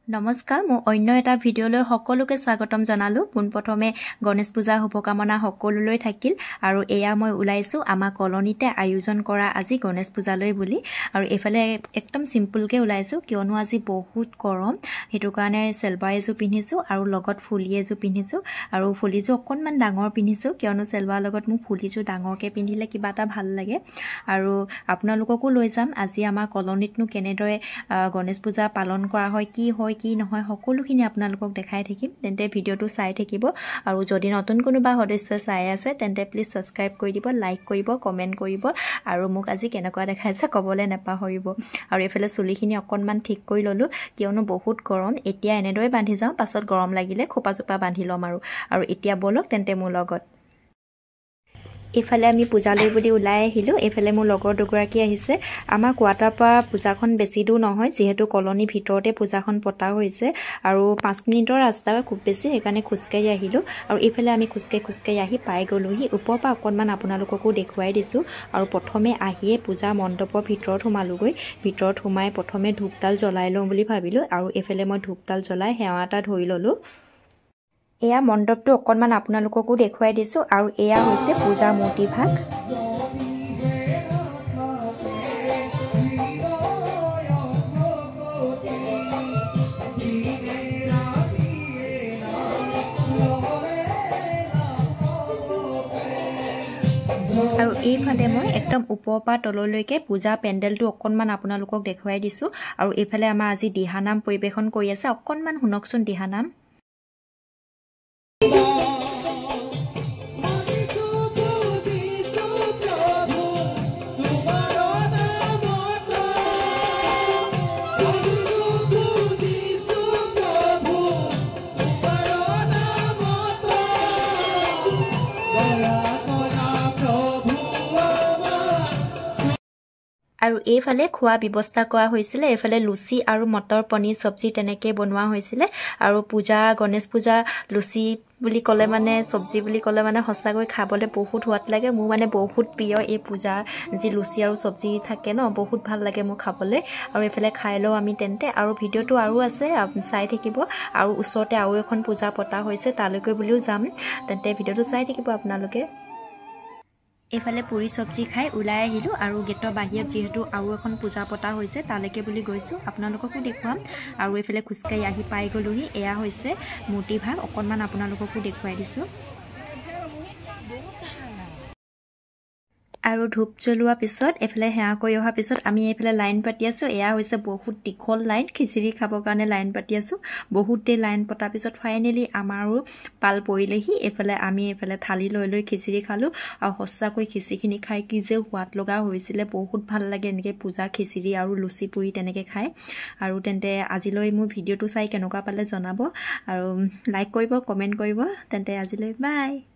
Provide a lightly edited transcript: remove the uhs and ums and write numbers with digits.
নমস্কাৰ মই অন্য এটা ভিডিঅলৈ সকলোকে স্বাগতম জনালো পোনপ্ৰথমে গণেশ পূজা শুভকামনা সকলোলৈ থাকিল আৰু এয়া মই উলাইছো আমাৰ কলনীতে আয়োজন কৰা আজি গণেশ পূজালৈ বুলি আৰু এফালে একদম সিম্পলকে উলাইছো কিয়নো আজি বহুত গৰম হেতু কাৰণে সেলৱাৰ এজো পিন্ধিছো আৰু লগত ফুলি এজো পিন্ধিছো আৰু ফুলিজো অকনমান ডাঙৰ পিন্ধিছো কিয়নো সেলৱাৰ লগত মোক ফুলিজো ডাঙৰকে পিন্ধিলে কিবা এটা ভাল লাগে আৰু আপোনালোককো লৈ যাম আজি আমাৰ কলনীতনো কেনেদৰে গণেশ পূজা পালন কৰা হয় কি নহয় সকলোখিনি আপোনালোকক দেখাই থাকিম তেন্তে ভিডিওটো চাই থাকিব আৰু যদি নতুন কোনোবা সদস্য চাই আছে তেন্তে প্লিজ সাবস্ক্ৰাইব কৰি দিব লাইক কৰিব কমেন্ট কৰিব আৰু মোক আজি কেনেকুৱা দেখাইছে কবলে নাপাহৰিব আৰু এফালে চুলিখিনি অকনমান ঠিক কৰি ললো কিয়নো বহুত গৰম এতিয়া এনেদৰে বান্ধি যাও পাছত গৰম লাগিলে খোপা বান্ধি লম আৰু এতিয়া বলক তেন্তে মোৰ লগত এফালে আমি পূজালৈ বুলি উলাই আহিলো এফালে মোৰ লগৰ দুগৰাকী আহিছে আমাৰ কোৱাটাৰ পৰা পূজাখন বেছি দূৰ নহয় যেহেতু কলনী ভিতৰতে পূজাখন পতা হৈছে আৰু 5 মিনিটৰ ৰাস্তা খুব বেছি সেইকাৰণে খুস্কাই আহিলো আৰু এফালে আমি খুস্কাই আহি পাই গলোহি ওপৰ পৰা অকনমান আপোনালোককো দেখুৱাই দিছো আৰু প্ৰথমে আহিয়ে পূজা মণ্ডপৰ ভিতৰত সোমালোগৈ ভিতৰত সোমাই প্ৰথমে ধূপডাল জ্বলাই লওঁ বুলি ভাবিলো আৰু এফালে মই ধূপডাল জ্বলাই হেৱা এটা ধৰি ললো এয়া মণ্ডপটো অকনমান আপোনালোককো দেখুৱাই দিছো আৰু এয়া হৈছে পূজা মূৰ্তি ভাগ আৰু এইফালে মই একদম ওপৰৰ পৰা তললৈকে পূজা পেণ্ডেলটো অকনমান আপোনালোকক দেখুৱাই দিছো আৰু এইফালে আমাৰ আজি দিহানাম পৰিবেশন কৰি আছে অকনমান শুনকচোন দিহানাম আৰু এইফালে খোৱা ব্যৱস্থা কৰা হৈছিল এইফালে লুচি আৰু মটৰ পনীৰ সবজি তেনেকে বনোৱা হৈছিল আৰু পূজা গণেশ পূজা লুচি বুলি কলে মানে সবজি বুলি কলে মানে হসাকৈ খাবলে বহুত সোৱাদ লাগে মোৰ মানে বহুত প্ৰিয় এই পূজা যি লুচি আৰু সবজি থাকে ন বহুত ভাল লাগে মোৰ খাবলে আৰু এফালে খাই লও আমি তেন্তে আৰু ভিডিওটো আৰু আছে চাই থাকিব আৰু ওচৰতে আৰু এখন পূজা পতা হৈছে তালৈকে বুলিও যাম তেন্তে ভিডিওটো চাই থাকিব আপোনালোকে এফালে পুৰি সবজি খাই উলাই আহিলো আৰু গেটৰ বাহিৰত যেহেতু আৰু এখন পূজা পতা হৈছে তালৈকে বুলি গৈছো আপোনালোককো দেখুৱাম আৰু এফালে খুস্কাই আহি পাই গলোহি এয়া হৈছে মূৰ্তি ভাগ অকনমান আপোনালোককো দেখুৱাই দিছো আৰু ধূপ জ্বলোৱা পিছত এফালে হেয়া কৰি অহা পিছত আমি এফালে লাইন পাতি আছো এয়া হৈছে বহুত দীঘল লাইন খিচিৰি খাবৰ কাৰণে লাইন পাতি আছো বহুত দে লাইন পতা পিছত ফাইনালি আমাৰো পাল পৰিলেহি এফালে আমি এফালে থালি লৈ খিচিৰি খালো আৰু হসাকৈ খিচিৰিখিনি খাই কি যে সোৱাদ লগা হৈছিল বহুত ভাল লাগে এনেকে পূজা খিচিৰি আৰু লুচি পুৰি তেনেকে খাই আৰু তেন্তে আজিলৈ মোৰ ভিডিওটো চাই কেনেকুৱা পালে জনাব আৰু লাইক কৰিব কমেন্ট কৰিব তেন্তে আজিলৈ বাই